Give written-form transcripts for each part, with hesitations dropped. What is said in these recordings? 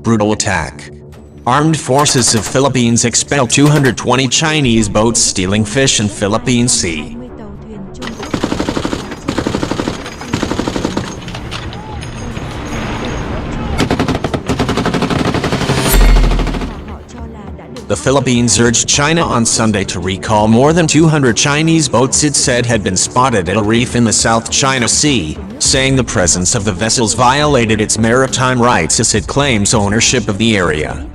brutal attack. Armed forces of Philippines expelled 220 Chinese boats stealing fish in Philippine Sea. The Philippines urged China on Sunday to recall more than 200 Chinese boats it said had been spotted at a reef in the South China Sea, saying the presence of the vessels violated its maritime rights as it claims ownership of the area.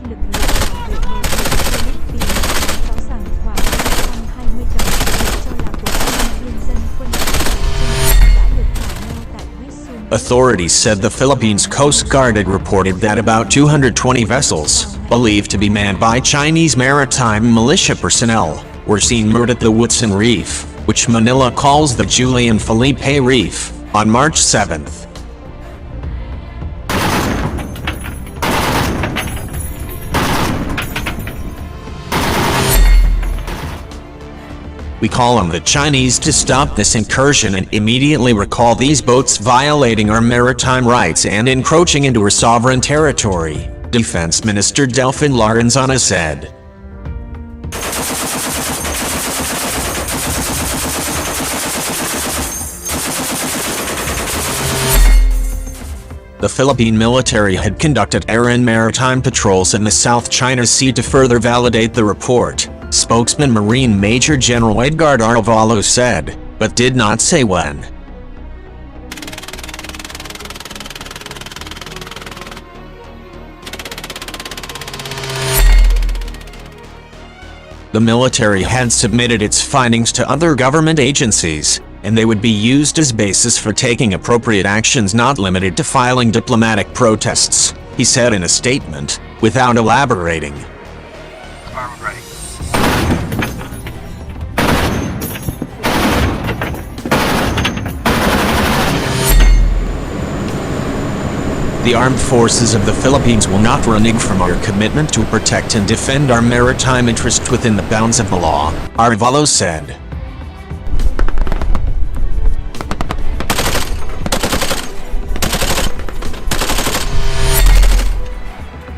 Authorities said the Philippines Coast Guard had reported that about 220 vessels, believed to be manned by Chinese maritime militia personnel, were seen moored at the Woodson Reef, which Manila calls the Julian Felipe Reef, on March 7th. We call on the Chinese to stop this incursion and immediately recall these boats violating our maritime rights and encroaching into our sovereign territory, Defense Minister Delfin Lorenzana said. The Philippine military had conducted air and maritime patrols in the South China Sea to further validate the report, spokesman Marine Major General Edgar Arevalo said, but did not say when. The military had submitted its findings to other government agencies, and they would be used as basis for taking appropriate actions not limited to filing diplomatic protests, he said in a statement, without elaborating. Armed ready. The armed forces of the Philippines will not renege from our commitment to protect and defend our maritime interests within the bounds of the law, Arevalo said.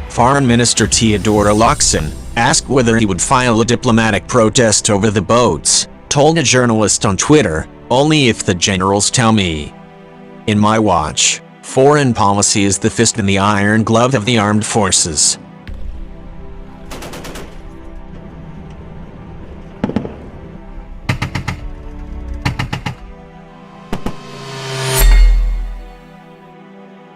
Foreign Minister Teodoro Locsin, asked whether he would file a diplomatic protest over the boats, told a journalist on Twitter, "Only if the generals tell me. In my watch, foreign policy is the fist in the iron glove of the armed forces."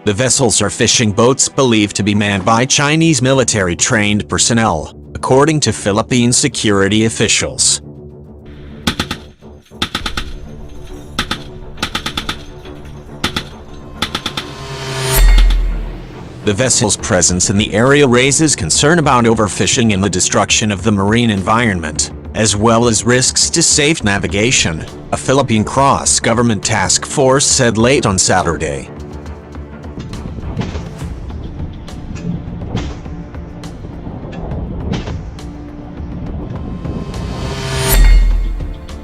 The vessels are fishing boats believed to be manned by Chinese military-trained personnel, according to Philippine security officials. The vessel's presence in the area raises concern about overfishing and the destruction of the marine environment, as well as risks to safe navigation, a Philippine cross-government task force said late on Saturday.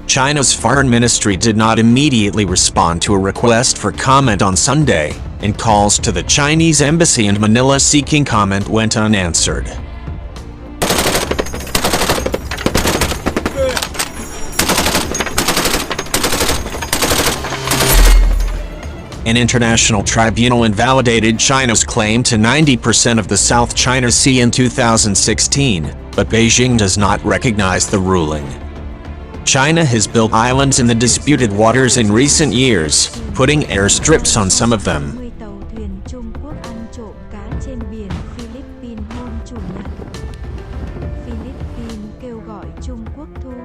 China's foreign ministry did not immediately respond to a request for comment on Sunday, and calls to the Chinese embassy in Manila seeking comment went unanswered. An international tribunal invalidated China's claim to 90% of the South China Sea in 2016, but Beijing does not recognize the ruling. China has built islands in the disputed waters in recent years, putting airstrips on some of them.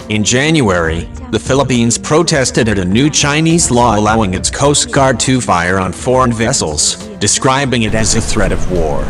In January, the Philippines protested at a new Chinese law allowing its Coast Guard to fire on foreign vessels, describing it as a threat of war.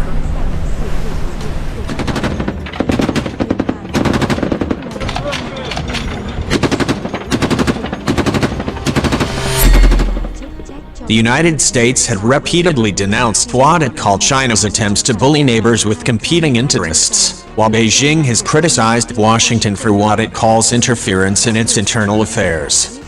The United States had repeatedly denounced what it called China's attempts to bully neighbors with competing interests, while Beijing has criticized Washington for what it calls interference in its internal affairs.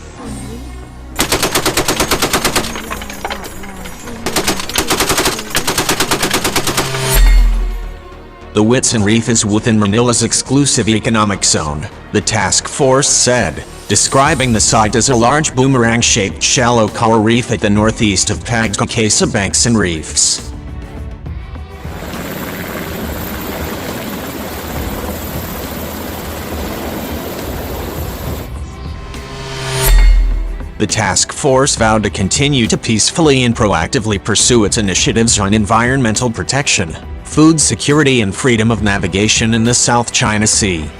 The Whitsun Reef is within Manila's exclusive economic zone, the task force said, describing the site as a large boomerang-shaped shallow coral reef at the northeast of Pagcasa Banks and Reefs. The task force vowed to continue to peacefully and proactively pursue its initiatives on environmental protection, food security and freedom of navigation in the South China Sea.